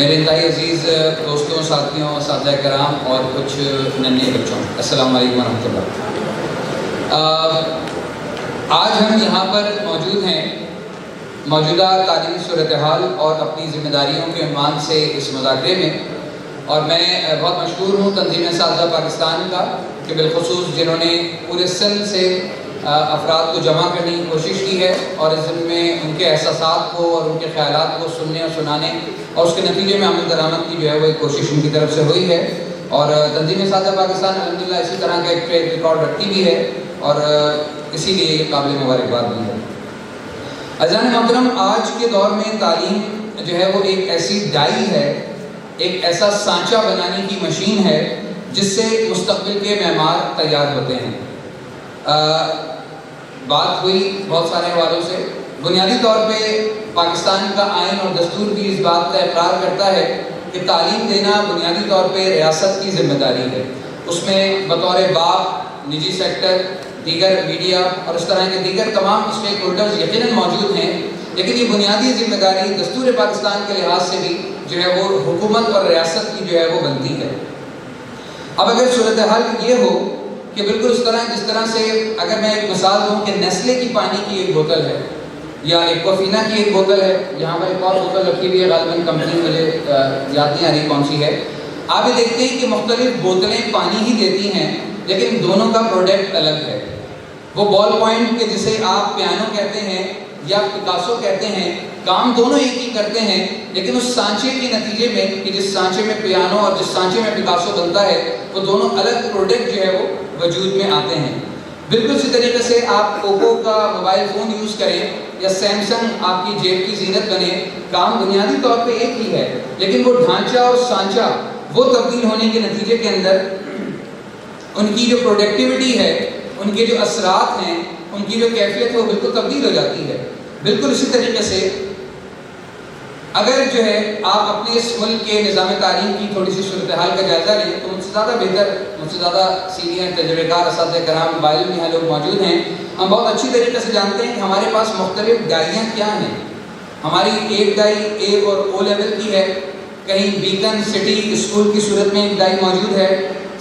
میرے انتہائی عزیز دوستوں، ساتھیوں، اساتذہ کرام اور کچھ ننھے بچوں، السلام علیکم ورحمۃ اللہ۔ آج ہم یہاں پر موجود ہیں موجودہ تعلیمی صورتحال اور اپنی ذمہ داریوں کے عنوان سے اس مذاکرے میں، اور میں بہت مشکور ہوں تنظیم اساتذہ پاکستان کا کہ بالخصوص جنہوں نے پورے سن سے افراد کو جمع کرنے کی کوشش کی ہے اور اس میں ان کے احساسات کو اور ان کے خیالات کو سننے اور سنانے اور اس کے نتیجے میں عمل درآمد کی جو ہے وہ ایک کوشش ان کی طرف سے ہوئی ہے، اور تنظیم اساتذہ پاکستان الحمدللہ اسی طرح کا ایک ٹریک ریکارڈ رکھتی بھی ہے اور اسی لیے یہ قابل مبارکباد بھی ہے۔ عزیزان محترم، آج کے دور میں تعلیم جو ہے وہ ایک ایسی ڈائی ہے، ایک ایسا سانچہ بنانے کی مشین ہے جس سے مستقبل کے معمار تیار ہوتے ہیں۔ بات ہوئی بہت سارے حوالوں سے، بنیادی طور پہ پاکستان کا آئین اور دستور بھی اس بات کا اقرار کرتا ہے کہ تعلیم دینا بنیادی طور پہ ریاست کی ذمہ داری ہے۔ اس میں بطور باپ، نجی سیکٹر، دیگر میڈیا اور اس طرح کے دیگر تمام اسٹیک ہولڈرز یقیناً موجود ہیں، لیکن یہ بنیادی ذمہ داری دستور پاکستان کے لحاظ سے بھی جو ہے وہ حکومت اور ریاست کی جو ہے وہ بنتی ہے۔ اب اگر صورتحال یہ ہو کہ بالکل جس طرح سے اگر میں ایک مثال دوں کہ نیسلے کی پانی کی ایک بوتل ہے یا ایکوافینا کی ایک بوتل ہے، یہاں پر ایک اور بوتل رکھی ہوئی ہے، غالباً کمپنی مجھے یاد نہیں آ رہی کون سی ہے، آپ یہ دیکھتے ہیں کہ مختلف بوتلیں پانی ہی دیتی ہیں لیکن دونوں کا پروڈکٹ الگ ہے۔ وہ بال پوائنٹ کے جسے آپ پیانو کہتے ہیں یا پکاسو کہتے ہیں، کام دونوں ایک ہی کرتے ہیں، لیکن اس سانچے کے نتیجے میں کہ جس سانچے میں پیانو اور جس سانچے میں پکاسو بنتا ہے وہ دونوں الگ پروڈکٹ جو ہے وہ وجود میں آتے ہیں۔ بالکل اسی طریقے سے آپ اوپو کا موبائل فون یوز کریں یا سیمسنگ آپ کی جیب کی زینت بنے، کام بنیادی طور پہ ایک ہی ہے، لیکن وہ ڈھانچہ اور سانچہ وہ تبدیل ہونے کے نتیجے کے اندر ان کی جو پروڈکٹیوٹی ہے، ان کے جو اثرات ہیں، ان کی جو کیفیت ہے وہ بالکل تبدیل ہو جاتی ہے۔ بالکل اسی طریقے سے اگر جو ہے آپ اپنے اس ملک کے نظام تعلیم کی تھوڑی سی صورتحال کا جائزہ لیں تو مجھ سے زیادہ بہتر، مجھ سے زیادہ سینئر تجربے کار اساتذہ کرام موبائل میں یہاں لوگ موجود ہیں، ہم بہت اچھی طریقے سے جانتے ہیں کہ ہمارے پاس مختلف ڈائیاں کیا ہیں۔ ہماری ایک ڈائی اے اور او لیول کی ہے، کہیں بیکن سٹی اسکول کی صورت میں ایک ڈائی موجود ہے،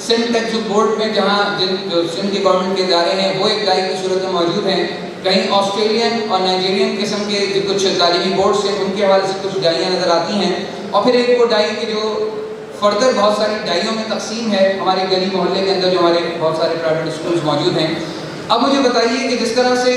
سندھ ٹیکسٹ بورڈ میں جہاں جو سندھ کے گورنمنٹ کے ادارے ہیں وہ ایک ڈائی کی صورت میں موجود ہیں، کہیں آسٹریلین اور نائجیرین قسم کے جو کچھ تعلیمی بورڈز ہیں ان کے حوالے سے کچھ ڈائیاں نظر آتی ہیں، اور پھر ایک وہ ڈائی کی جو فردر بہت ساری ڈائیوں میں تقسیم ہے ہمارے گلی محلے کے اندر جو ہمارے بہت سارے پرائیویٹ اسکولز موجود ہیں۔ اب مجھے بتائیے کہ جس طرح سے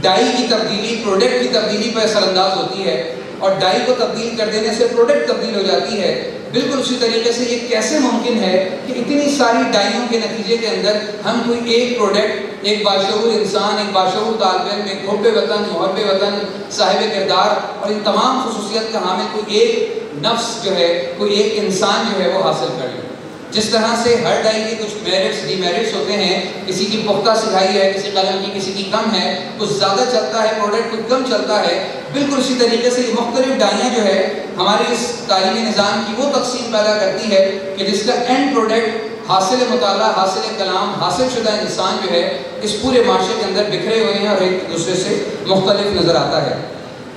ڈائی کی تبدیلی پروڈکٹ کی تبدیلی پر اثر انداز ہوتی ہے اور ڈائی کو تبدیل کر دینے سے پروڈکٹ تبدیل ہو جاتی ہے، بالکل اسی طریقے سے یہ کیسے ممکن ہے کہ اتنی ساری ڈائیوں کے نتیجے کے اندر ہم کوئی ایک پروڈکٹ، ایک باشعور انسان، ایک باشعور طالب علم، ایک حب وطن، محب وطن، صاحب کردار اور ان تمام خصوصیت کا حامل کوئی ایک نفس جو ہے، کوئی ایک انسان جو ہے وہ حاصل کر لیں۔ جس طرح سے ہر ڈائی کے کچھ میرٹس ڈی میرٹس ہوتے ہیں، کسی کی پختہ سکھائی ہے، کسی قلم کی کسی کی کم ہے، کچھ زیادہ چلتا ہے پروڈکٹ، کچھ کم چلتا ہے، بالکل اسی طریقے سے یہ مختلف ڈائیاں جو ہے ہمارے اس تعلیمی نظام کی وہ تقسیم پیدا کرتی ہے کہ جس کا اینڈ پروڈکٹ حاصل مطالعہ، حاصل کلام، حاصل شدہ انسان جو ہے اس پورے معاشرے کے اندر بکھرے ہوئے ہیں اور ایک دوسرے سے مختلف نظر آتا ہے۔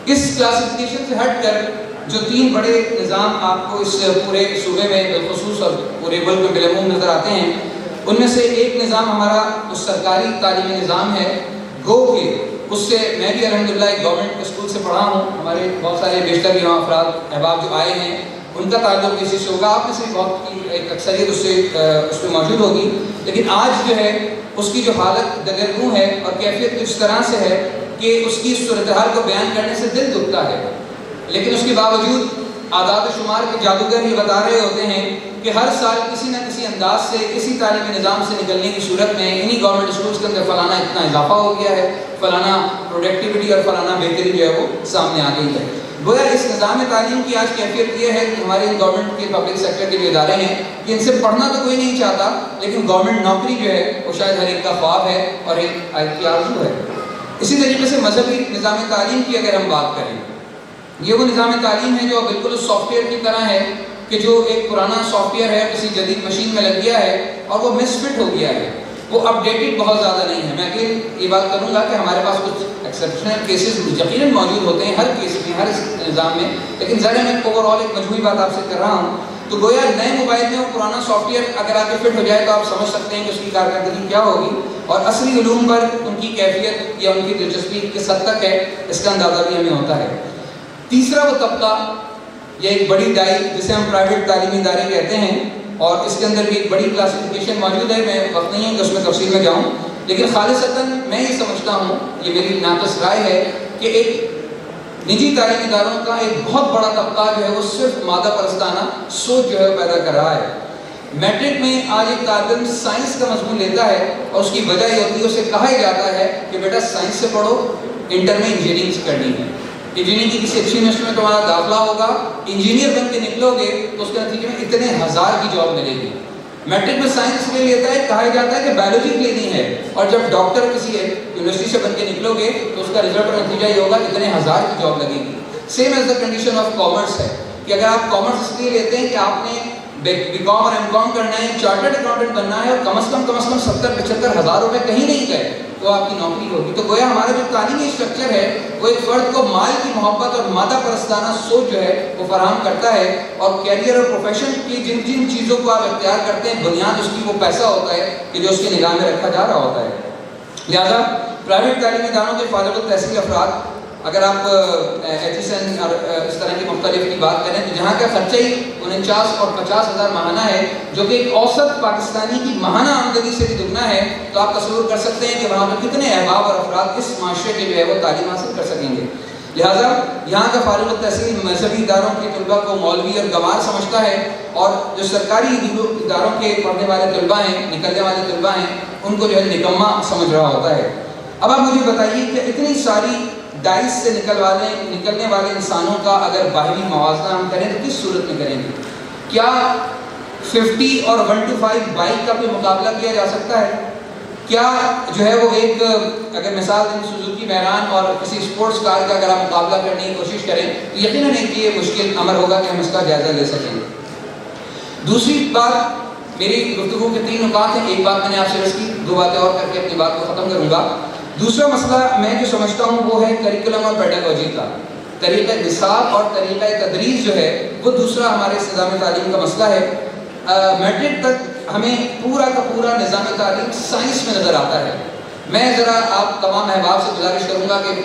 اس کلاسیفیکیشن سے ہٹ کر جو تین بڑے نظام آپ کو اس پورے صوبے میں بالخصوص اور پورے ملک میں بالعموم نظر آتے ہیں، ان میں سے ایک نظام ہمارا اس سرکاری تعلیمی نظام ہے، گو کہ اس سے میں بھی الحمدللہ ایک گورنمنٹ اسکول سے پڑھا ہوں، ہمارے بہت سارے بیشتر یہاں افراد احباب جو آئے ہیں ان کا تعلق اسی سے ہوگا، آپ میں سے بہت کی ایک اکثریت اس میں موجود ہوگی، لیکن آج جو ہے اس کی جو حالت دگرگوں ہے اور کیفیت اس طرح سے ہے کہ اس کی صورتحال کو بیان کرنے سے دل دکھتا ہے، لیکن اس کے باوجود اعداد و شمار کے جادوگر یہ بتا رہے ہوتے ہیں کہ ہر سال کسی نہ کسی انداز سے اسی تعلیمی نظام سے نکلنے کی صورت میں انہی گورنمنٹ اسکولز کے اندر فلانا اتنا اضافہ ہو گیا ہے، فلانا پروڈکٹیوٹی اور فلانا بہتری جو ہے وہ سامنے آ گئی ہے۔ گویا اس نظام تعلیم کی آج کیفیت یہ ہے کہ ہمارے گورنمنٹ کے پبلک سیکٹر کے جو ادارے ہیں کہ ان سے پڑھنا تو کوئی نہیں چاہتا، لیکن گورنمنٹ نوکری جو ہے وہ شاید ہر ایک کا خواب ہے اور ایک کی آرزو ہے۔ اسی طریقے سے مذہبی نظام تعلیم کی اگر ہم بات کریں، یہ وہ نظام تعلیم ہے جو بالکل اس سافٹ ویئر کی طرح ہے کہ جو ایک پرانا سافٹ ویئر ہے کسی جدید مشین میں لگ گیا ہے اور وہ مس فٹ ہو گیا ہے۔ وہ اپڈیٹڈ بہت زیادہ نہیں ہے. میں اگین یہ بات کروں گا کہ ہمارے پاس کچھ ایکسیپشنل کیسز یقیناً موجود ہوتے ہیں ہر کیس میں، ہر نظام میں، لیکن ذرا میں اوور آل ایک مجموعی بات آپ سے کر رہا ہوں. تو گویا نئے موبائل میں وہ پرانا سافٹ ویئر اگر آپ کے فٹ ہو جائے تو آپ سمجھ سکتے ہیں کہ اس کی کارکردگی کیا ہوگی، اور اصلی علوم پر ان کی کیفیت یا ان کی دلچسپی کس حد تک ہے اس کا اندازہ بھی ہمیں ہوتا ہے. تیسرا وہ طبقہ، یہ ایک بڑی ڈائی جسے ہم پرائیویٹ تعلیمی ادارے کہتے ہیں، اور اس کے اندر بھی ایک بڑی کلاسیفیکیشن موجود ہے. میں وقت نہیں ہے کہ اس میں تفصیل میں جاؤں، لیکن خالصتاً میں یہ سمجھتا ہوں، یہ میری ناقص رائے ہے، کہ ایک نجی تعلیمی اداروں کا ایک بہت بڑا طبقہ جو ہے وہ صرف مادہ پرستانہ سوچ جو ہے پیدا کر رہا ہے. میٹرک میں آج ایک طالب علم سائنس کا مضمون لیتا ہے اور اس کی وجہ یہ ہوتی ہے، اسے کہا جاتا ہے کہ بیٹا سائنس سے پڑھو، انٹر میں انجینئرنگ کرنی ہے، انجینئرنگ کی کسی اچھی یونیورسٹی میں تمہارا داخلہ ہوگا، انجینئر بن کے نکلو گے تو اس کے نتیجے میں اتنے ہزار کی جاب ملے گی. میٹرک میں سائنس لے لیتا ہے، کہا جاتا ہے کہ بایولوجی لینی ہے، اور جب ڈاکٹر کسی یونیورسٹی سے بن کے نکلو گے تو اس کا رزلٹ اور نتیجہ یہ ہوگا اتنے ہزار کی جاب لگے گی. Same as the condition of commerce ہے کہ اگر آپ کامرس اس لیے لیتے ہیں کہ آپ نے بی کام اور ایم کام کرنا ہے، چارٹرڈ اکاؤنٹنٹ بننا ہے، اور کم از کم 70-75 ہزار روپے کہیں نہیں گئے تو آپ کی نوکری ہوگی. تو گویا ہمارا جو تعلیمی اسٹرکچر ہے وہ ایک فرد کو مال کی محبت اور مادہ پرستانہ سوچ جو ہے وہ فراہم کرتا ہے، اور کیریئر اور پروفیشن کی جن جن چیزوں کو آپ اختیار کرتے ہیں بنیاد اس کی وہ پیسہ ہوتا ہے کہ جو اس کی نگاہ میں رکھا جا رہا ہوتا ہے. لہذا پرائیویٹ تعلیمی اداروں کے فارغ التحصیل افراد، اگر آپ ایچ ایس این اور اس طرح کی مختلف کی بات کریں تو جہاں کا خرچہ ہی 49 اور 50 ہزار ماہانہ ہے، جو کہ ایک اوسط پاکستانی کی ماہانہ آمدنی سے بھی دگنا ہے، تو آپ تصور کر سکتے ہیں کہ وہاں پر کتنے احباب اور افراد اس معاشرے کے جو ہے وہ تعلیم حاصل کر سکیں گے. لہٰذا یہاں کا فارغ التحصیل مذہبی اداروں کے طلباء کو مولوی اور گنوار سمجھتا ہے، اور جو سرکاری اداروں کے پڑھنے والے طلباء ہیں، نکلنے والے طلباء ہیں، ان کو جو ہے نکما سمجھ رہا ہوتا ہے. اب آپ مجھے بتائیے کہ اتنی ساری ڈائس سے نکلنے والے انسانوں کا اگر باہمی موازنہ ہم کریں تو کس صورت میں کریں گے؟ کیا 50 اور 125 بائک کا بھی مقابلہ کیا جا سکتا ہے؟ کیا جو ہے وہ ایک اگر مثال دیں سوزوکی میران اور کسی اسپورٹس کار کا اگر آپ مقابلہ کرنے کی کوشش کریں تو یقیناً ایک یہ مشکل امر ہوگا کہ ہم اس کا جائزہ لے سکیں گے. دوسری بات، میری گفتگو کے 3 نکات ہیں، ایک بات میں نے آپ سے عرض کی، 2 باتیں اور کر کے اپنی بات کو ختم کروں گا. دوسرا مسئلہ میں جو سمجھتا ہوں وہ ہے کریکولم اور پیڈاگوجی کا، طریقہ نصاب اور طریقہ تدریس جو ہے وہ دوسرا ہمارے اس نظام تعلیم کا مسئلہ ہے. میٹرک تک ہمیں پورا کا پورا نظام تعلیم سائنس میں نظر آتا ہے. میں ذرا آپ تمام احباب سے گزارش کروں گا کہ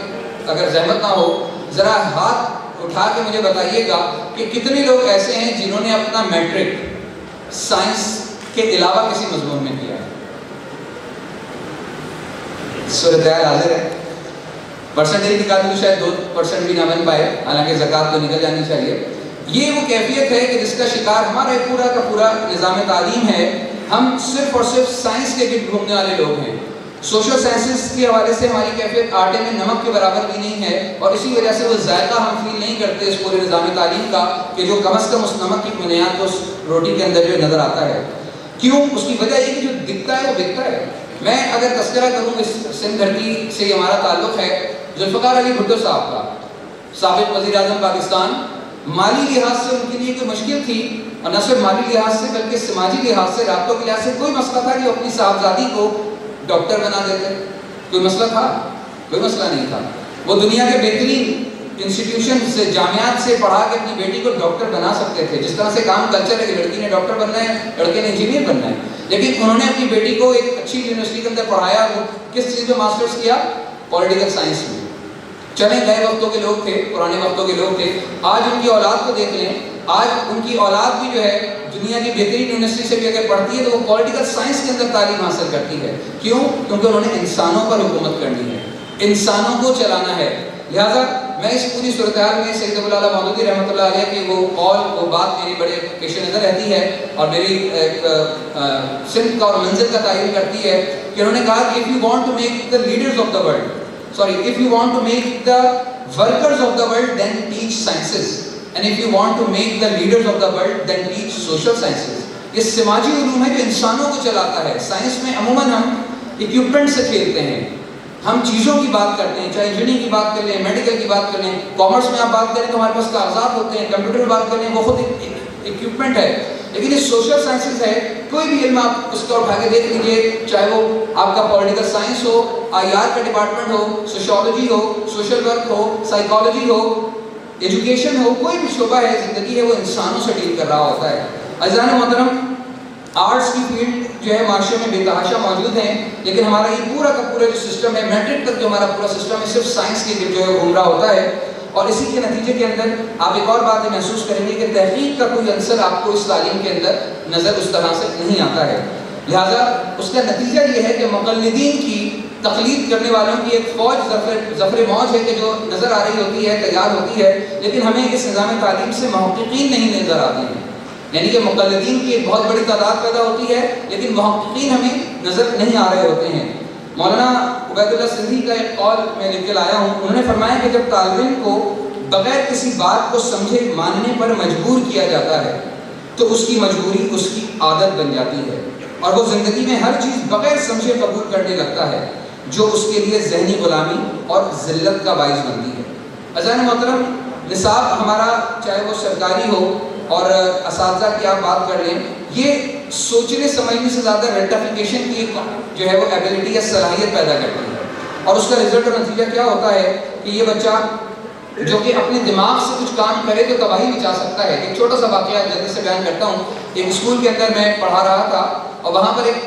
اگر زحمت نہ ہو ذرا ہاتھ اٹھا کے مجھے بتائیے گا کہ کتنے لوگ ایسے ہیں جنہوں نے اپنا میٹرک سائنس کے علاوہ کسی مضمون میں کیا ہے. صورتحال حاضر ہے. پرسنٹیج نکال تو شاید 2% بھی نہ بن پائے، حالانکہ زکوٰۃ تو نکل جانی چاہیے. یہ وہ کیفیت ہے کہ جس کا شکار ہمارا پورا کا پورا نظام تعلیم ہے. ہم صرف اور صرف سائنس کے گرد گھومنے والے لوگ ہیں. سوشل سائنسز کے حوالے سے ہماری کیفیت آٹے میں نمک کے برابر بھی نہیں ہے، اور اسی وجہ سے وہ ذائقہ ہم فیل نہیں کرتے اس پورے نظام تعلیم کا کہ جو کم از کم اس نمک کی بنیاد کو اس روٹی کے اندر جو نظر آتا ہے. کیوں؟ اس کی وجہ یہ کہ جو دکھتا ہے وہ دکھتا ہے. میں اگر تذکرہ کروں اس سندھ دھرتی سے ہمارا تعلق ہے ذوالفقار علی بھٹو صاحب کا، سابق وزیر اعظم پاکستان. مالی لحاظ سے ان کے لیے کوئی مشکل تھی، اور نہ صرف مالی لحاظ سے بلکہ سماجی لحاظ سے، رابطوں کے لحاظ سے کوئی مسئلہ تھا کہ وہ اپنی صاحبزادی کو ڈاکٹر بنا دیتے؟ کوئی مسئلہ تھا؟ کوئی مسئلہ نہیں تھا. وہ دنیا کے بہترین انسٹیٹیوشن سے، جامعات سے پڑھا کے اپنی بیٹی کو ڈاکٹر بنا سکتے تھے. جس طرح سے کام کلچر ہے کہ لڑکی نے ڈاکٹر بننا ہے، لڑکے نے انجینئر بننا ہے، لیکن انہوں نے اپنی بیٹی کو ایک اچھی یونیورسٹی کے اندر پڑھایا. وہ کس چیز میں ماسٹرز کیا؟ پولیٹیکل سائنس میں. چلے گئے وقتوں کے لوگ تھے، پرانے وقتوں کے لوگ تھے. آج ان کی اولاد کو دیکھ لیں، آج ان کی اولاد بھی جو ہے دنیا کی بہترین یونیورسٹی سے بھی اگر پڑھتی ہے تو وہ پولیٹیکل سائنس کے اندر تعلیم حاصل کرتی ہے. کیوں؟ کیونکہ انہوں نے انسانوں پر حکومت کرنی ہے، انسانوں کو چلانا ہے. لہٰذا میں اس پوری صورتحال میں سید ابو العلا مودودی رحمۃ اللہ علیہ کی وہ قول، وہ بات میری بڑے پیش نظر رہتی ہے اور میری سمت کا اور منزل کا تعین کرتی ہے کہ انہوں نے کہا کہ if you want to make the leaders of the world, if you want to make the workers of the world, then teach sciences, and if you want to make the leaders of the world, then teach social sciences. یہ سماجی علوم ہے جو انسانوں کو چلاتا ہے. Science میں عموماً ہم اکوپمنٹ سے کھیلتے ہیں، ہم چیزوں کی بات کرتے ہیں، چاہے انجینئرنگ کی بات کر لیں، میڈیکل کی بات کر لیں. کامرس میں آپ بات کریں تو ہمارے پاس کاغذات ہوتے ہیں، کمپیوٹر کی بات کر لیں وہ خود اکوپمنٹ ہے. لیکن یہ سوشل سائنسز ہے، کوئی بھی علم آپ اس کو اٹھا کے دیکھ لیجیے، چاہے وہ آپ کا political science who, I R کا ڈپارٹمنٹ ہو، سوشیولوجی ہو، سوشل ورک ہو، سائیکالوجی ہو، ایجوکیشن ہو، کوئی بھی شعبہ ہے زندگی ہے وہ انسانوں سے ڈیل کر رہا ہوتا ہے۔ عزیزان محترم، آرٹس کی فیلڈ جو ہے معاشرے میں بے تحاشا موجود ہیں، لیکن ہمارا یہ پورا کا پورا جو سسٹم ہے، میٹرک تک جو ہمارا پورا سسٹم ہے صرف سائنس کے جو ہے گھوم رہا ہوتا ہے، اور اسی کے نتیجے کے اندر آپ ایک اور بات محسوس کریں گے کہ تحقیق کا کوئی عنصر آپ کو اس تعلیم کے اندر نظر اس طرح سے نہیں آتا ہے۔ لہٰذا اس کا نتیجہ یہ ہے کہ مقلدین کی تقلید کرنے والوں کی ایک فوج ظفر موج ہے کہ جو نظر آ رہی ہوتی ہے، تیار ہوتی ہے، لیکن ہمیں اس نظام تعلیم سے محققین نہیں نظر آتے ہیں۔ یعنی کہ مقلدین کی ایک بہت بڑی تعداد پیدا ہوتی ہے، لیکن محققین ہمیں نظر نہیں آ رہے ہوتے ہیں۔ مولانا عبید اللہ سندھی کا ایک قول میں لکھ کے لایا ہوں، انہوں نے فرمایا کہ جب طالب علم کو بغیر کسی بات کو سمجھے ماننے پر مجبور کیا جاتا ہے تو اس کی مجبوری اس کی عادت بن جاتی ہے، اور وہ زندگی میں ہر چیز بغیر سمجھے قبول کرنے لگتا ہے، جو اس کے لیے ذہنی غلامی اور ذلت کا باعث بنتی ہے۔ عزیزان محترم، نصاب ہمارا چاہے وہ سرکاری ہو اور اساتذہ کی آپ بات کر لیں، یہ سوچنے سمجھنے سے زیادہ ریٹیفیکیشن کی جو ہے وہ ایبلٹی یا صلاحیت پیدا کرتی ہے، اور اس کا رزلٹ اور نتیجہ کیا ہوتا ہے کہ یہ بچہ جو کہ اپنے دماغ سے کچھ کام کرے تو تباہی مچا سکتا ہے۔ ایک چھوٹا سا واقعہ جلدی سے بیان کرتا ہوں۔ ایک اسکول کے اندر میں پڑھا رہا تھا، اور وہاں پر ایک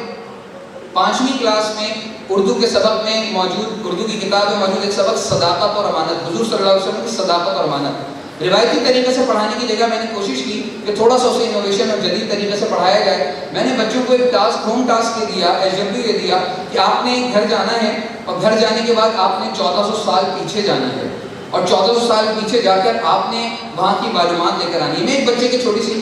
5ویں کلاس میں اردو کے سبق میں موجود، اردو کی کتاب میں موجود ایک سبق صداقت اور امانت، حضور صلی اللہ علیہ وسلم کی صداقت اور امانت۔ روایتی طریقے سے پڑھانے کی جگہ میں نے کوشش کی کہ تھوڑا سا اسے انوویشن اور جدید طریقے سے پڑھایا جائے۔ میں نے بچوں کو ایک ٹاسک، ہوم ٹاسک یہ دیا، SW یہ دیا کہ آپ نے گھر جانا ہے، اور گھر جانے کے بعد آپ نے 1400 سال پیچھے جانا ہے، اور 1400 سال پیچھے جا کر آپ نے وہاں کی معلومات لے کر آنی ہے۔ میں ایک بچے کی چھوٹی سی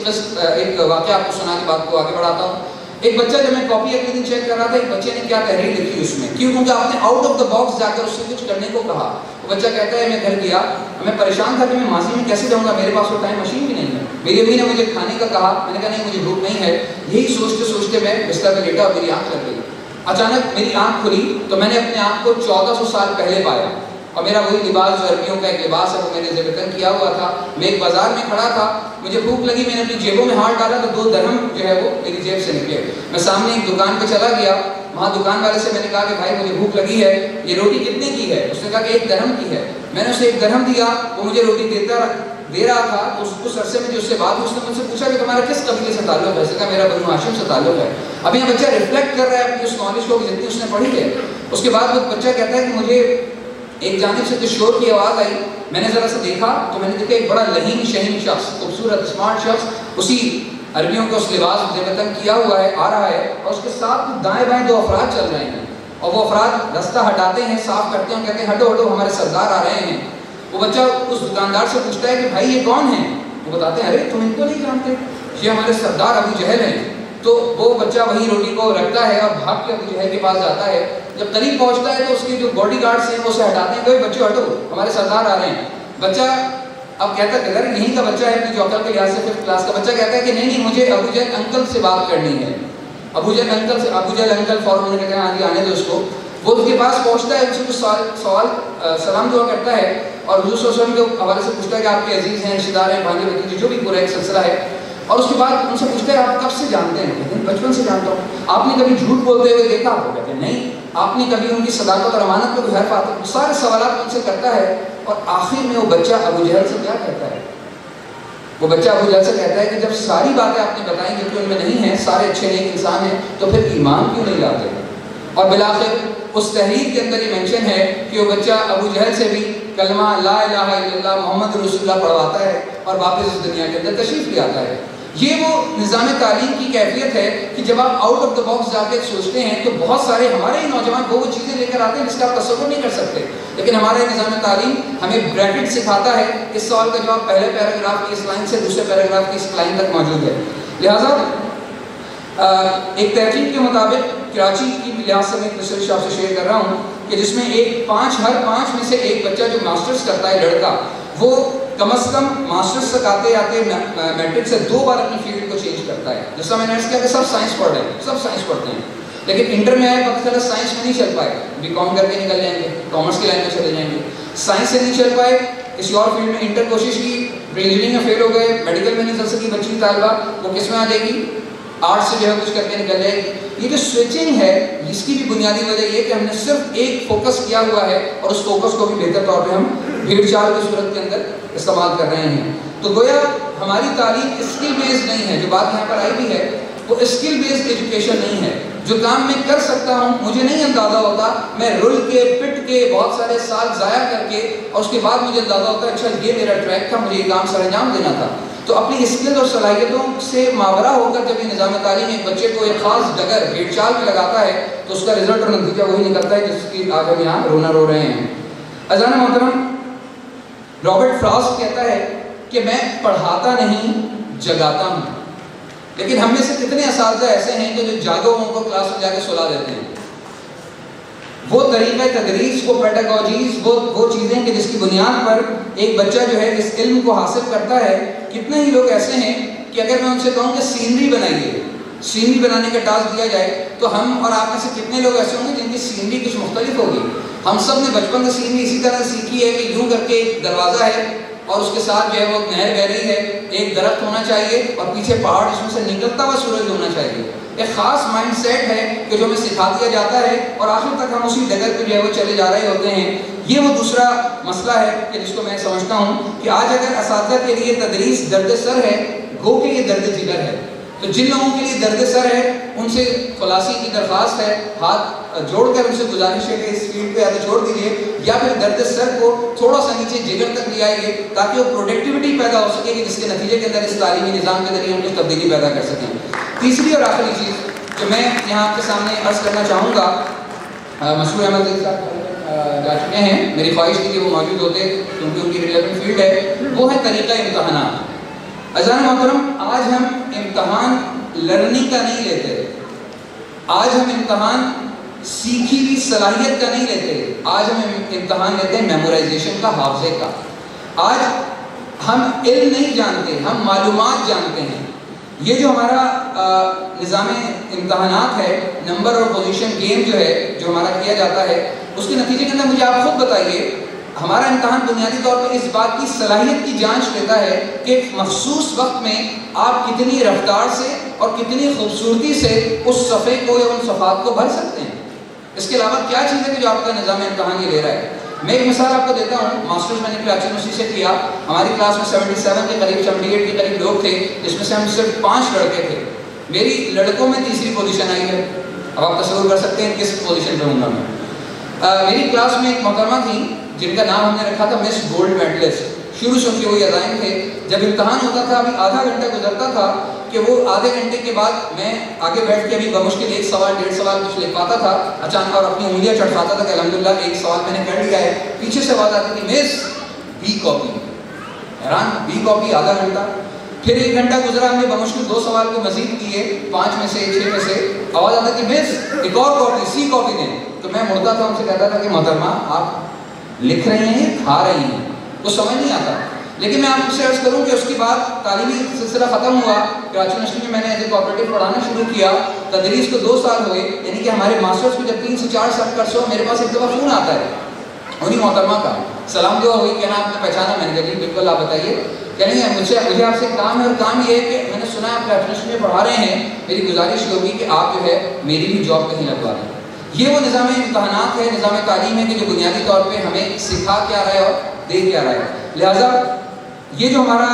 ایک واقعہ آپ کو سنا کے بات کو آگے بڑھاتا ہوں۔ ایک بچہ جب میں کاپی اگلے دن چیک کر رہا تھا، ایک بچے نے کیا تحریر لکھی اس میں، کیونکہ آپ نے آؤٹ آف دا باکس جا کر اس سے کچھ کرنے کو کہا۔ وہ بچہ کہتا ہے میں گھر گیا، میں پریشان تھا کہ میں ماضی میں کیسے جاؤں گا، میرے پاس وہ ٹائم مشین بھی نہیں ہے، میری امی نے مجھے کھانے کا کہا، میں نے کہا نہیں مجھے بھوک نہیں ہے۔ یہی سوچتے سوچتے میں بستر پہ لیٹا اور میری آنکھ لگ گئی۔ اچانک میری آنکھ کھلی تو میں نے اپنے آپ کو 1400 سال پہلے پایا، اور میرا وہی لباس جو عربیوں کا ایک لباس ہے وہ میں نے زیبتن کیا ہوا تھا۔ میں ایک بازار میں کھڑا تھا، مجھے بھوک لگی، میں نے اپنی جیبوں میں ہاتھ ڈالا تو 2 درہم جو ہے وہ میری جیب سے نکلے۔ میں سامنے ایک دکان پہ چلا گیا، وہاں دکان والے سے میں نے کہا کہ بھائی مجھے بھوک لگی ہے، یہ روٹی کتنے کی ہے؟ اس نے کہا کہ 1 درہم کی ہے۔ میں نے اسے 1 درہم دیا، وہ مجھے روٹی دے رہا تھا۔ اس عرصے میں جو اس سے بات ہوئی، اس نے مجھ سے پوچھا کہ تمہارا کس قبیلے سے تعلق ہے؟ اس نے کہا میرا بنو ہاشم سے تعلق ہے۔ اب یہ بچہ ریفلیکٹ کر رہا ہے اپنی اس نالج کو جتنی اس نے پڑھی ہے۔ اس کے بعد وہ بچہ کہتا ہے کہ مجھے ایک جانب سے جو شور کی آواز آئی، میں نے ذرا سا دیکھا تو میں نے دیکھا ایک بڑا لہین شہین شخص، خوبصورت اسمارٹ شخص، اسی عربیوں کا اس لباس زیبتن کیا ہوا ہے، آ رہا ہے، اور اس کے ساتھ دائیں بائیں 2 افراد چل رہے ہیں، اور وہ افراد رستہ ہٹاتے ہیں، صاف کرتے ہیں، کہتے ہیں ہٹو ہٹو ہمارے سردار آ رہے ہیں۔ وہ بچہ اس دکاندار سے پوچھتا ہے کہ بھائی یہ کون ہیں؟ وہ بتاتے ہیں ارے تم ان کو نہیں جانتے، یہ ہمارے سردار ابو جہل ہیں۔ تو وہ بچہ وہی روٹی کو رکھتا ہے اور بھاگ کے ابو جہل کے پاس جاتا ہے۔ جب قریب پہنچتا ہے تو اس کے جو باڈی گارڈز ہیں وہ اسے ہٹاتے ہیں، کہ بچے ہٹو ہمارے سردار آ رہے ہیں۔ بچہ اب کہتا ہے کہ یہیں کا بچہ ہے، اپنی جو عقل کے لحاظ سے 5th کلاس کا بچہ کہتا ہے کہ نہیں مجھے ابو جہل انکل سے بات کرنی ہے۔ ابو جہل انکل فوراً انہوں نے کہا ہاں جی آنے دو اس کو۔ وہ اس کے پاس پہنچتا ہے، اس کو سوال سلام دعا کرتا ہے، اور حضور صلی اللہ علیہ وسلم کے حوالے سے پوچھتا ہے کہ آپ کے عزیز ہیں، رشتہ دار ہیں، بھانجے بھتیجے، جو بھی پورا ایک سلسلہ ہے، اور اس کے بعد ان سے پوچھتا ہے آپ کب سے جانتے ہیں؟ کہتے ہیں بچپن سے جانتا ہوں۔ آپ نے کبھی جھوٹ بولتے ہوئے دیکھا؟ وہ کہتے ہیں نہیں۔ آپ نے کبھی ان کی صداقت اور امانت کو کوئی حرف آتا ہے؟ سارے سوالات ان سے کرتا ہے، اور آخر میں وہ بچہ ابو جہل سے کیا کہتا ہے؟ وہ بچہ ابو جہل سے کہتا ہے کہ جب ساری باتیں آپ نے بتائیں جو کہ ان میں نہیں ہیں، سارے اچھے نیک انسان ہیں، تو پھر ایمان کیوں نہیں لاتے؟ اور بالآخر اس تحریر کے اندر یہ مینشن ہے کہ وہ بچہ ابو جہل سے بھی کلمہ لا الہ الا اللہ محمد رسول اللہ پڑھواتا ہے، اور واپس اس دنیا کے اندر تشریف لے آتا ہے۔ یہ وہ نظام تعلیم کی کیفیت ہے کہ جب آپ آؤٹ آف دا باکس جا کے سوچتے ہیں تو بہت سارے ہمارے ہی نوجوان وہ چیزیں لے کر آتے ہیں جس کا آپ تصور نہیں کر سکتے، لیکن ہمارا نظام تعلیم ہمیں بریکٹ سکھاتا ہے۔ اس سوال کا جواب پہلے پیراگراف کی اس لائن سے دوسرے پیراگراف کی اس لائن تک موجود ہے۔ لہٰذا ایک تحقیق کے مطابق کراچی کی لحاظ سے میں ایک ریسرچ آپ سے شیئر کر رہا ہوں کہ جس میں ہر 5 میں سے ایک بچہ جو ماسٹرز کرتا ہے لڑکا، وہ کم از کم ماسٹرز تک آتے آتے میٹرک سے 2 بار اپنی فیلڈ کو چینج کرتا ہے۔ جیسا میں نے عرض کیا کہ سب سائنس پڑھ رہے ہیں، سب سائنس پڑھتے ہیں، لیکن انٹر میں آئے پتہ چلا سائنس میں نہیں چل پائے، BCom کر کے نکل جائیں گے، کامرس کی لائن میں چلے جائیں گے، سائنس سے نہیں چل پائے، کسی اور فیلڈ میں انٹر کوشش کی، انجینئرنگ میں فیل ہو گئے, میڈیکل میں نہیں چل سکی بچی طالبہ, وہ کس میں آ جائے گی؟ آرٹ سے جو ہے کچھ کر کے نکل جائے گی. یہ جو سوئچنگ ہے اس کی بھی بنیادی وجہ یہ کہ ہم نے صرف ایک فوکس کیا ہوا ہے اور اس فوکس کو بھی بہتر طور پہ ہم بھیڑ چال کی صورت کے اندر استعمال کر رہے ہیں. تو گویا ہماری تعلیم اسکل بیسڈ نہیں ہے, جو بات یہاں پر آئی بھی ہے وہ اسکل بیسڈ ایجوکیشن نہیں ہے. جو کام میں کر سکتا ہوں مجھے نہیں اندازہ ہوتا, میں رل کے پٹ کے بہت سارے سال ضائع کر کے اور اس کے بعد مجھے اندازہ ہوتا ہے اچھا یہ میرا ٹریک تھا, مجھے یہ کام سر انجام دینا تھا. تو اپنی اسکل اور صلاحیتوں سے ماورا ہو کر جب یہ نظام تعلیم ایک بچے کو ایک خاص ڈگر بھیڑ چال میں لگاتا ہے تو اس کا رزلٹ اور نتیجہ وہی نکلتا ہے جس کی آج ہم یہاں رونا رو رہے ہیں. اذان محترم, رابرٹ فراسٹ کہتا ہے کہ میں پڑھاتا نہیں جگاتا ہوں. لیکن ہم میں سے کتنے اساتذہ ایسے ہیں کہ جو جاگو کو کلاس میں جا کے سلا دیتے ہیں. وہ طریقہ تدریس, وہ پیڈاگوجیز, وہ چیزیں کہ جس کی بنیاد پر ایک بچہ جو ہے اس علم کو حاصل کرتا ہے. کتنے ہی لوگ ایسے ہیں کہ اگر میں ان سے کہوں کہ سینری بنائیے, سینری بنانے کا ٹاسک دیا جائے تو ہم اور آپ میں سے کتنے لوگ ایسے ہوں گے جن کی سینری کچھ مختلف ہوگی. ہم سب نے بچپن میں سینری اسی طرح سیکھی ہے کہ یوں کر کے ایک دروازہ ہے اور اس کے ساتھ جو ہے وہ نہر بہ رہی ہے, ایک درخت ہونا چاہیے اور پیچھے پہاڑ جس میں سے نکلتا ہوا سورج ہونا چاہیے. ایک خاص مائنڈ سیٹ ہے کہ جو ہمیں سکھا دیا جاتا ہے اور آخر تک ہم اسی ڈگر پہ جو ہے وہ چلے جا رہے ہوتے ہیں. یہ وہ دوسرا مسئلہ ہے کہ جس کو میں سمجھتا ہوں کہ آج اگر اساتذہ کے لیے تدریس درد سر ہے, گو کہ یہ درد جگر ہے. تو جن لوگوں کے لیے درد سر ہے ان سے خلاصی کی درخواست ہے, ہاتھ جوڑ کر ان سے گزارش ہے کہ اس فیلڈ پہ یا تو چھوڑ دیجیے یا پھر درد سر کو تھوڑا سا نیچے جگر تک لے آئیے تاکہ وہ پروڈکٹیوٹی پیدا ہو سکے کہ جس کے نتیجے کے اندر اس تعلیمی نظام کے ذریعے ہم کچھ تبدیلی پیدا کر سکیں. تیسری اور آخری چیز جو میں یہاں آپ کے سامنے عرض کرنا چاہوں گا, مسرور احمد صاحب جا چکے ہیں, میری خواہش تھی کہ وہ موجود ہوتے کیونکہ ان کی ریلیونٹ فیلڈ ہے, وہ ہے طریقہ امتحانات. اذان محترم, آج ہم امتحان لرننگ کا نہیں لیتے, آج ہم امتحان سیکھی ہوئی صلاحیت کا نہیں لیتے, آج ہم امتحان لیتے ہیں میمورائزیشن کا, حافظے کا. آج ہم علم نہیں جانتے, ہم معلومات جانتے ہیں. یہ جو ہمارا نظام امتحانات ہے, نمبر اور پوزیشن گیم جو ہے جو ہمارا کیا جاتا ہے, اس کے نتیجے کے اندر مجھے آپ خود بتائیے, ہمارا امتحان بنیادی طور پر اس بات کی صلاحیت کی جانچ لیتا ہے کہ مخصوص وقت میں آپ کتنی رفتار سے اور کتنی خوبصورتی سے اس صفحے کو یا ان صفحات کو بھر سکتے ہیں. اس کے علاوہ کیا چیز ہے کہ جو آپ کا نظام امتحان یہ لے رہا ہے. میں ایک مثال آپ کو دیتا ہوں, ماسٹرز میں نے کراچی یونیورسٹی سے کیا. ہماری کلاس میں 77 کے قریب 78 کے قریب لوگ تھے, جس میں سے ہم صرف 5 لڑکے تھے. میری لڑکوں میں تیسری پوزیشن آئی ہے. اب آپ تصور کر سکتے ہیں کس پوزیشن پہ ہوں گا میں. میری کلاس میں ایک محترمہ تھی جن کا نام ہم نے رکھا تھا مس گولڈ میڈلسٹ. شروع سے ان کے وہی عزائم تھے. جب امتحان ہوتا تھا, ابھی آدھا گھنٹہ گزرتا تھا کہ وہ آدھے گھنٹے کے بعد میں آگے بیٹھ کے ابھی بمشکل 1 سوال 1.5 سوال کچھ لکھ پاتا تھا اچانک, اور اپنی انگلیاں چڑھاتا تھا کہ الحمدللہ 1 سوال میں نے کر لیا ہے. پیچھے سے آواز آتی تھی مس بی کاپی. حیران, بی کاپی, آدھا گھنٹہ. پھر 1 گھنٹہ گزرا, ہم نے بمشکل 2 سوال کو مزید کیے, 5 میں سے 6 میں سے آواز آتا کہ مس ایک اور کاپی, سی کاپی دیں. تو میں مڑتا تھا, ان سے کہتا تھا کہ محترمہ آپ لکھ رہی ہیں, کھا رہی ہیں, وہ سمجھ نہیں آتا. لیکن میں آپ سے عرض کروں کہ اس کے بعد تعلیمی سلسلہ ختم ہوا. کراچی یونیورسٹی میں نے ایز اے کوآپریٹو پڑھانا شروع کیا. تدریس کو 2 سال ہوئے, یعنی کہ ہمارے ماسٹرز کو جب 3 سے 4 سال کا عرصہ ہو, میرے پاس ایک دفعہ فون آتا ہے انہیں محترمہ کا, سلام دعا ہوئی, کہنا آپ نے پہچانا. میں نے کہا جی بالکل, آپ بتائیے. کہنے ہیں مجھے آپ سے کام ہے, اور کام یہ ہے کہ میں نے سنا آپ کراچی یونیورسٹی میں پڑھا رہے ہیں, میری گزارش یہ ہوگی کہ آپ جو ہے میری بھی جاب کہیں لگوا دیں. یہ وہ نظام امتحانات ہے, نظام تعلیم ہے کہ جو بنیادی طور پہ ہمیں سکھا کیا رہا ہے اور دے کیا رہا ہے. لہٰذا یہ جو ہمارا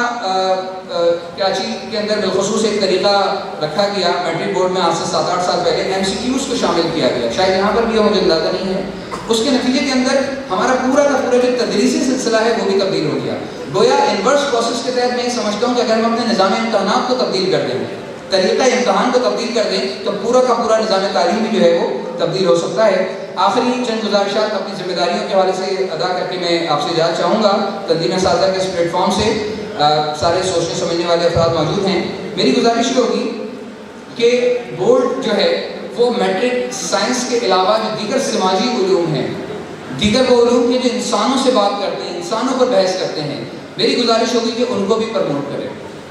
کراچی کے اندر بالخصوص ایک طریقہ رکھا گیا میٹرک بورڈ میں آج سے 7-8 سال پہلے, MCQs کو شامل کیا گیا, شاید یہاں پر بھی ہو مجھے اندازہ نہیں ہے. اس کے نتیجے کے اندر ہمارا پورا کا پورا جو تدریسی سلسلہ ہے وہ بھی تبدیل ہو گیا. گویا انورس پروسیس کے تحت میں یہ سمجھتا ہوں کہ اگر ہم اپنے نظام امتحانات کو تبدیل کر دیں, طریقہ امتحان کو تبدیل کر دیں, تو پورا کا پورا نظام تعلیم بھی جو ہے وہ تبدیل ہو سکتا ہے. آخری چند گزارشات اپنی ذمہ داریوں کے حوالے سے ادا کر کے میں آپ سے اجازت چاہوں گا. تنظیم اساتذہ کے اس پلیٹ فارم سے سارے سوچنے سمجھنے والے افراد موجود ہیں. میری گزارش یہ ہوگی کہ بورڈ جو ہے وہ میٹرک سائنس کے علاوہ جو دیگر سماجی علوم ہیں, دیگر وہ علوم کے جو انسانوں سے بات کرتے ہیں, انسانوں پر بحث کرتے ہیں, میری گزارش ہوگی کہ ان کو بھی پروموٹ کرے.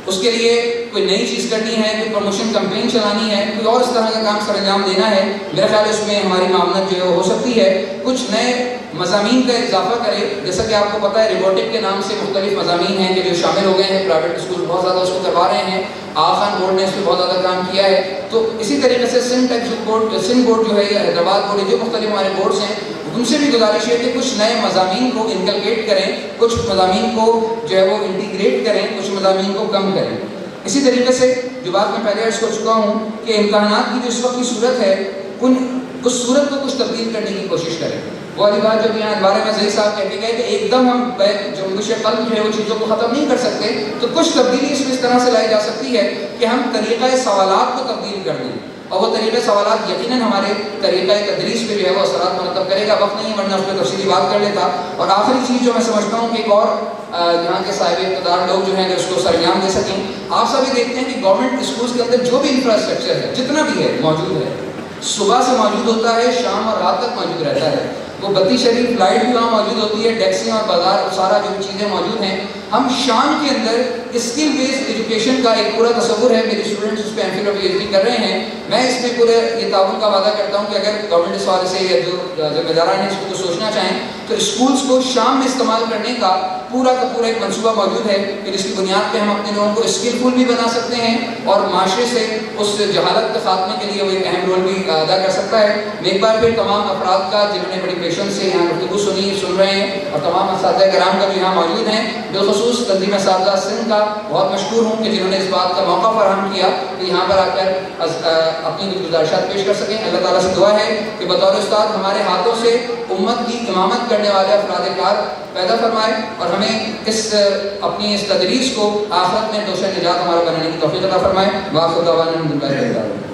اس کے لیے کوئی نئی چیز کرنی ہے, کوئی پروموشن کمپین چلانی ہے, کوئی اور اس طرح کا کام سر انجام دینا ہے, میرا خیال ہے اس میں ہماری معاونت جو ہے ہو سکتی ہے. کچھ نئے مضامین کا اضافہ کرے, جیسا کہ آپ کو پتہ ہے روبوٹک کے نام سے مختلف مضامین ہیں کہ جو شامل ہو گئے ہیں, پرائیویٹ اسکول بہت زیادہ اس کو کروا رہے ہیں, آغا خان بورڈ نے اس پہ بہت زیادہ کام کیا ہے. تو اسی طریقے سے سندھ بورڈ جو ہے یا حیدرآباد بورڈ ہے, جو مختلف ہمارے بورڈز ہیں, ان سے بھی گزارش ہے کہ کچھ نئے مضامین کو انکلکیٹ کریں, کچھ مضامین کو جو ہے وہ انٹیگریٹ کریں, کچھ مضامین کو کم کریں. اسی طریقے سے جو بات میں پہلے عرض کر چکا ہوں کہ امتحانات کی جو اس وقت کی صورت ہے, اس صورت کو کچھ تبدیل کرنے کی کوشش کریں. وہ والی بات جو یہاں بارے میں زئی صاحب کہتے گئے کہ ایک دم ہم جنبش قلب جو ہے وہ چیزوں کو ختم نہیں کر سکتے, تو کچھ تبدیلی اس میں اس طرح سے لائی جا سکتی ہے کہ ہم طریقہ سوالات کو تبدیل کر دیں, اور وہ طریقہ سوالات یقیناً ہمارے طریقہ تدریس پہ جو ہے وہ اثرات مرتب کرے گا. وقت نہیں ورنہ اس پہ تفصیلی بات کر لیتا. اور آخری چیز جو میں سمجھتا ہوں کہ ایک اور یہاں کے صاحب اقتدار لوگ جو ہیں کہ اس کو سر انجام دے سکیں. آپ سبھی دیکھتے ہیں کہ گورنمنٹ اسکولس کے اندر جو بھی انفراسٹرکچر ہے, جتنا بھی ہے, موجود ہے, صبح سے موجود ہوتا ہے, شام اور رات تک موجود رہتا ہے. وہ بتی شریف لائٹ بھی وہاں موجود ہوتی ہے, ٹیکسیاں اور بازار سارا جو چیزیں موجود ہیں. ہم شام کے اندر اسکل بیسڈ ایجوکیشن کا ایک پورا تصور ہے, میری اسٹوڈنٹس اس پہ ایم فل اور پی ایچ ڈی کر رہے ہیں. میں اس میں پورے یہ تعاون کا وعدہ کرتا ہوں کہ اگر گورنمنٹ اس حوالے سے یا جو ذمہ داران ہیں اس کو سوچنا چاہیں تو اسکولس کو شام میں استعمال کرنے کا پورا ایک منصوبہ موجود ہے کہ جس کی بنیاد پہ ہم اپنے لوگوں کو اسکلفل بھی بنا سکتے ہیں اور معاشرے سے اس جہالت کے خاتمے کے لیے وہ ایک اہم رول بھی ادا کر سکتا ہے. میں ایک بار پھر تمام افراد کا جنہوں نے بڑی پیشنس سے یہاں گفتگو سن رہے ہیں, اور تمام اساتذہ کرام کا جو یہاں موجود ہیں, بالخصوص تنظیم اساتذہ سندھ کا بہت مشکور ہوں کہ جنہوں نے اس بات کا موقع فراہم کیا کہ یہاں پر آ کر اپنی گزارشات پیش کر سکیں. اللہ تعالیٰ سے دعا ہے کہ بطور استاد ہمارے ہاتھوں سے امت کی امامت کرنے والے افراد کار پیدا فرمائے, اور ہمیں اپنی اس تدریس کو آخرت میں دوشہ نجات ہمارا بنانے کی توفیق عطا فرمائے. واخر دعوانا الحمدللہ رب العالمین.